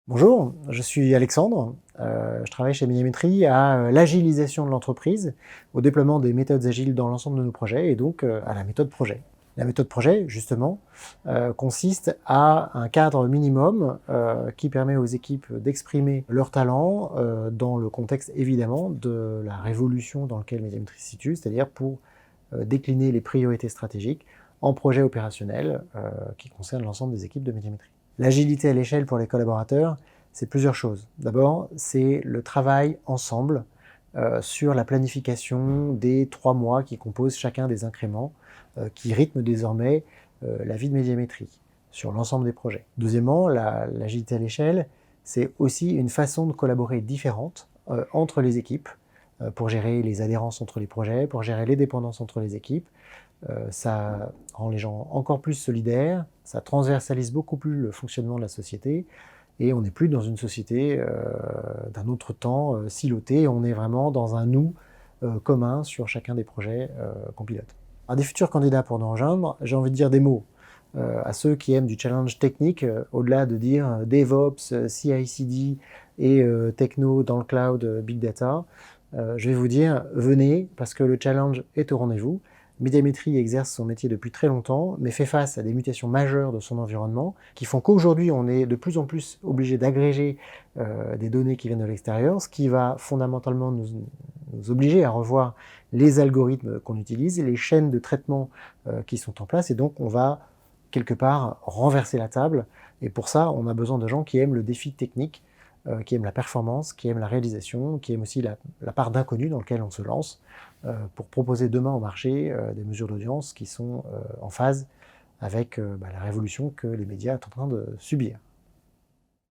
Bonjour, je suis Alexandre. Je travaille chez Médiamétrie à l'agilisation de l'entreprise, au déploiement des méthodes agiles dans l'ensemble de nos projets et donc à la méthode projet. La méthode projet, justement, consiste à un cadre minimum qui permet aux équipes d'exprimer leurs talents dans le contexte évidemment de la révolution dans lequel Médiamétrie se situe, c'est-à-dire pour décliner les priorités stratégiques en projets opérationnels qui concernent l'ensemble des équipes de Médiamétrie. L'agilité à l'échelle pour les collaborateurs, c'est plusieurs choses. D'abord, c'est le travail ensemble sur la planification des 3 mois qui composent chacun des incréments qui rythment désormais la vie de Médiamétrie sur l'ensemble des projets. Deuxièmement, l'agilité à l'échelle, c'est aussi une façon de collaborer différente entre les équipes pour gérer les adhérences entre les projets, pour gérer les dépendances entre les équipes. Ça rend les gens encore plus solidaires, ça transversalise beaucoup plus le fonctionnement de la société, et on n'est plus dans une société d'un autre temps silotée, on est vraiment dans un nous commun sur chacun des projets qu'on pilote. À des futurs candidats pour nous rejoindre, j'ai envie de dire des mots à ceux qui aiment du challenge technique, au-delà de dire DevOps, CI/CD et techno dans le cloud, Big Data. Je vais vous dire, venez, parce que le challenge est au rendez-vous. Médiamétrie exerce son métier depuis très longtemps, mais fait face à des mutations majeures de son environnement, qui font qu'aujourd'hui, on est de plus en plus obligé d'agréger des données qui viennent de l'extérieur, ce qui va fondamentalement nous obliger à revoir les algorithmes qu'on utilise, les chaînes de traitement qui sont en place, et donc on va quelque part renverser la table, et pour ça, on a besoin de gens qui aiment le défi technique, qui aiment la performance, qui aiment la réalisation, qui aiment aussi la part d'inconnu dans lequel on se lance, pour proposer demain au marché des mesures d'audience qui sont en phase avec la révolution que les médias sont en train de subir.